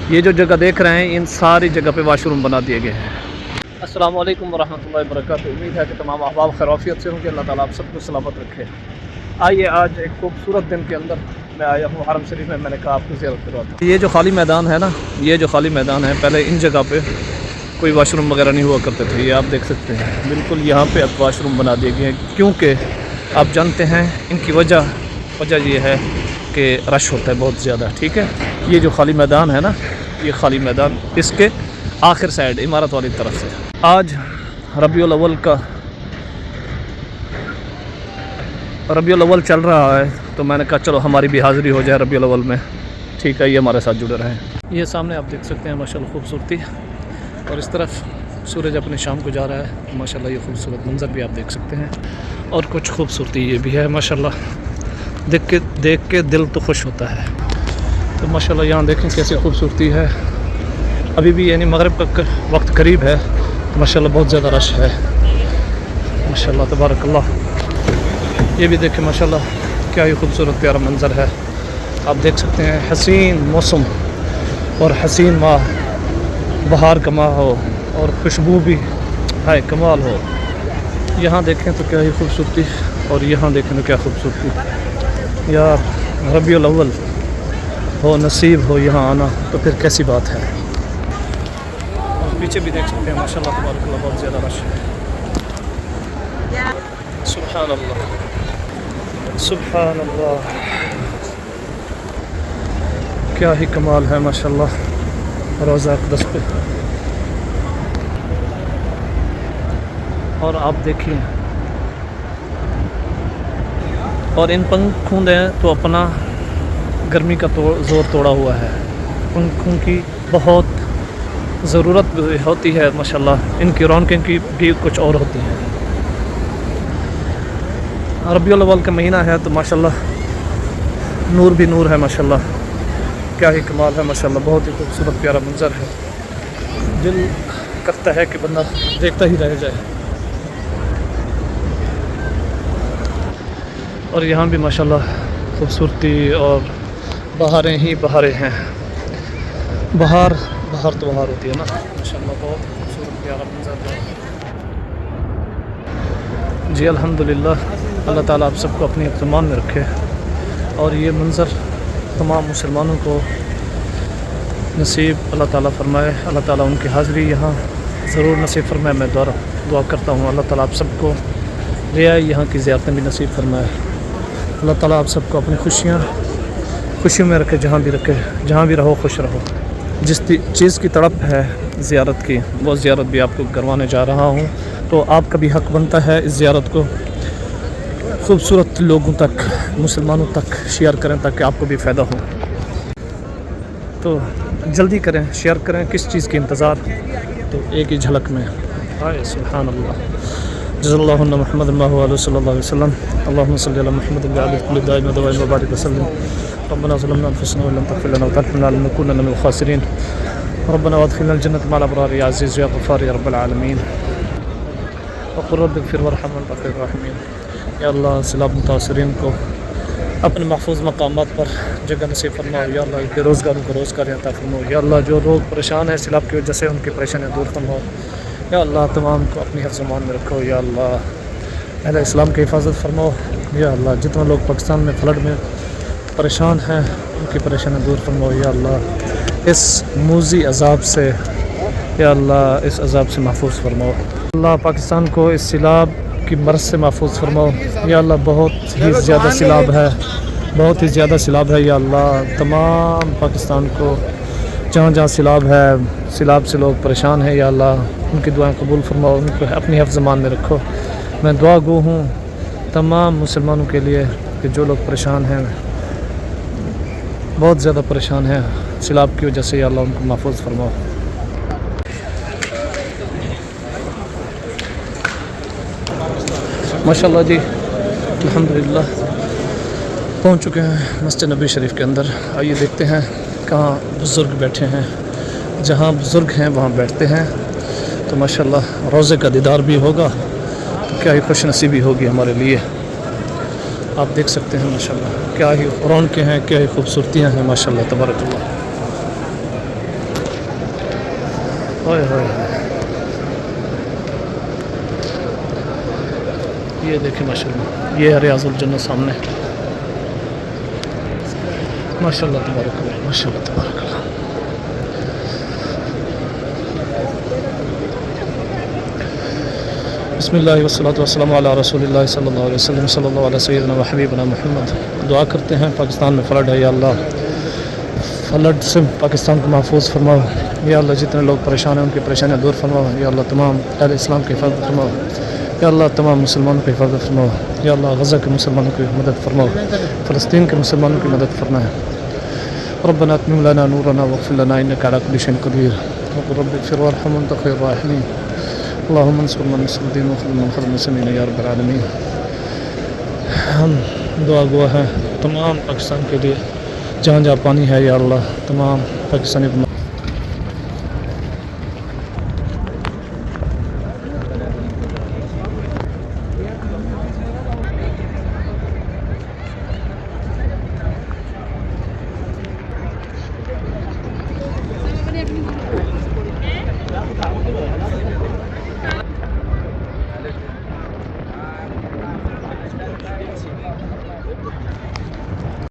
یہ جو جگہ دیکھ رہے ہیں ان ساری جگہ پہ واش روم بنا دیے گئے ہیں۔ السلام علیکم ورحمۃ اللہ وبرکاتہ۔ امید ہے کہ تمام احباب خیریت سے ہوں کہ اللہ تعالیٰ آپ سب کو سلامت رکھے۔ آئیے آج ایک خوبصورت دن کے اندر میں آیا ہوں حرم شریف میں نے کہا آپ کو زیارت کرواتا ہوں۔ یہ جو خالی میدان ہے نا، یہ جو خالی میدان ہے، پہلے ان جگہ پہ کوئی واش روم وغیرہ نہیں ہوا کرتے تھے۔ یہ آپ دیکھ سکتے ہیں بالکل یہاں پہ اب واش روم بنا دیے گئے ہیں، کیونکہ آپ جانتے ہیں ان کی وجہ یہ ہے کہ رش ہوتا ہے بہت زیادہ۔ ٹھیک ہے، یہ جو خالی میدان ہے نا، یہ خالی میدان اس کے آخر سائڈ عمارت والی طرف سے آج ربیع الاول چل رہا ہے، تو میں نے کہا چلو ہماری بھی حاضری ہو جائے ربیع الاول میں۔ ٹھیک ہے، یہ ہمارے ساتھ جڑے رہیں۔ یہ سامنے آپ دیکھ سکتے ہیں ماشاءاللہ خوبصورتی، اور اس طرف سورج اپنے شام کو جا رہا ہے ماشاءاللہ۔ یہ خوبصورت منظر بھی آپ دیکھ سکتے ہیں، اور کچھ خوبصورتی یہ بھی ہے ماشاءاللہ، دیکھ کے دل تو خوش ہوتا ہے۔ تو ماشاءاللہ یہاں دیکھیں کیسی خوبصورتی ہے۔ ابھی بھی یعنی مغرب کا وقت قریب ہے، ماشاءاللہ بہت زیادہ رش ہے ماشاءاللہ تبارک اللہ۔ یہ بھی دیکھیں ماشاءاللہ کیا ہی خوبصورت پیارا منظر ہے۔ آپ دیکھ سکتے ہیں حسین موسم اور حسین ماہ، بہار کا ماہ ہو اور خوشبو بھی ہے کمال ہو۔ یہاں دیکھیں تو کیا ہی خوبصورتی، اور یہاں دیکھیں تو کیا خوبصورتی۔ یا ربیع الاول ہو، نصیب ہو یہاں آنا تو پھر کیسی بات ہے۔ اور پیچھے بھی دیکھ سکتے ہیں ماشاءاللہ تبارک اللہ بہت زیادہ رش ہے۔ سبحان اللہ سبحان اللہ، کیا ہی کمال ہے ماشاءاللہ روضہ اقدس پہ۔ اور آپ دیکھیں، اور ان پنکھوں نے تو اپنا گرمی کا زور توڑا ہوا ہے۔ پنکھوں کی بہت ضرورت ہوتی ہے ماشاءاللہ، ان کی رونقیں کی بھی کچھ اور ہوتی ہیں۔ ربیع الاول کا مہینہ ہے تو ماشاءاللہ نور بھی نور ہے ماشاءاللہ، کیا ہی کمال ہے ماشاءاللہ، بہت ہی خوبصورت پیارا منظر ہے۔ دل کرتا ہے کہ بندہ دیکھتا ہی رہ جائے۔ اور یہاں بھی ماشاءاللہ خوبصورتی اور بہاریں ہی بہاریں ہیں۔ بہار تو بہار ہوتی ہے نا ماشاءاللہ، بہت خوبصورت پیارا منظر ہے۔ جی الحمدللہ، اللہ تعالیٰ آپ سب کو اپنی امان میں رکھے، اور یہ منظر تمام مسلمانوں کو نصیب اللہ تعالیٰ فرمائے۔ اللہ تعالیٰ ان کی حاضری یہاں ضرور نصیب فرمائے۔ میں دعا کرتا ہوں اللہ تعالیٰ آپ سب کو رعائی یہاں کی زیارتیں بھی نصیب فرمائے۔ اللہ تعالیٰ آپ سب کو اپنی خوشیوں میں رکھے، جہاں بھی رہو خوش رہو۔ جس چیز کی تڑپ ہے زیارت کی، وہ زیارت بھی آپ کو کروانے جا رہا ہوں، تو آپ کا بھی حق بنتا ہے اس زیارت کو خوبصورت لوگوں تک، مسلمانوں تک شیئر کریں تاکہ آپ کو بھی فائدہ ہو۔ تو جلدی کریں، شیئر کریں، کس چیز کی انتظار؟ تو ایک ہی جھلک میں سبحان اللہ۔ جزا اللہ محمد علیہ صلی اللہ علیہ وسلم، اللہم صلی علی محمد وعلی کل دائم ودائم وبارک وسلم۔ ربنا ظلمنا انفسنا وان لم تغفر لنا وترحمنا لنكونن من الخاسرین۔ ربنا وادخلنا الجنة مع الابرار یا عزیز یا غفار یا رب العالمین۔ وقل رب اغفر وارحم وانت خیر الراحمین۔ یا اللہ سیلاب متاثرین کو اپنے محفوظ مقامات پر جگہ نصیب فرماؤ۔ یا اللہ بے روزگاروں کو روزگار عطا فرماؤ۔ یا اللہ جو لوگ پریشان ہیں سیلاب کی وجہ سے، ان کی پریشانیاں دور فرماؤ۔ یا اللہ تمام کو اپنی حفظ امان میں رکھو۔ یا اللہ اہل اسلام کی حفاظت فرماؤ۔ یا اللہ جتنے لوگ پاکستان میں فلڈ میں پریشان ہیں ان کی پریشانیاں دور فرماؤ۔ یا اللہ اس موذی عذاب سے، یا اللہ اس عذاب سے محفوظ فرماؤ۔ اللہ پاکستان کو اس سیلاب کی مرض سے محفوظ فرماؤ۔ یا اللہ بہت ہی زیادہ سیلاب ہے۔ یا اللہ تمام پاکستان کو جہاں سیلاب ہے، سیلاب سے لوگ پریشان ہیں، یا اللہ ان کی دعائیں قبول فرماؤ، ان کو اپنی حفظ امان میں رکھو۔ میں دعا گو ہوں تمام مسلمانوں کے لیے کہ جو لوگ پریشان ہیں، بہت زیادہ پریشان ہیں سیلاب کی وجہ سے، یا اللہ ان کو محفوظ فرماؤ۔ ماشاءاللہ جی الحمدللہ پہنچ چکے ہیں مسجد نبی شریف کے اندر۔ آئیے دیکھتے ہیں کہاں بزرگ بیٹھے ہیں۔ جہاں بزرگ ہیں وہاں بیٹھتے ہیں، تو ماشاءاللہ روضے کا دیدار بھی ہوگا، تو کیا ہی خوش نصیبی ہوگی ہمارے لیے۔ آپ دیکھ سکتے ہیں ماشاءاللہ کیا ہی رونقیں ہیں، کیا ہی خوبصورتیاں ہیں ماشاءاللہ تبارک اللہ۔ ہوئے ہوئے یہ دیکھیں ماشاء اللہ، یہ ہے ریاض الجنہ سامنے، ماشاء اللہ تبارک اللہ، ماشاء اللہ تبارک اللہ۔ بسم اللہ والصلاۃ والسلام علی رسول اللہ صلی اللہ علیہ وسلم، صلی اللہ علیہ سیدنا و حبیبنا محمد۔ دعا کرتے ہیں پاکستان میں فلڈ ہے، یا اللہ فلڈ سے پاکستان کو محفوظ فرماؤ، یا اللہ جتنے لوگ پریشان ہیں ان کی پریشانیاں دور فرماؤ، یا اللہ تمام اہل اسلام کی حفاظت فرماؤ، یا اللہ تمام مسلمانوں کی حفاظت فرماؤ، یا اللہ غزہ کے مسلمانوں کی مدد فرماؤ، فلسطین کے مسلمانوں کی مدد فرمائے۔ ربنا اتمم لنا نورنا واغفر لنا انك على كل شيء قدير، وقل رب اغفر وارحم وانت خير الراحمين، اللهم انصر من نصر الدين وخذل من خذل المسلمين یا رب العالمین۔ ہم دعا گوا ہیں تمام پاکستان کے لیے، جہاں جہاں پانی ہے یا اللہ تمام پاکستانی کو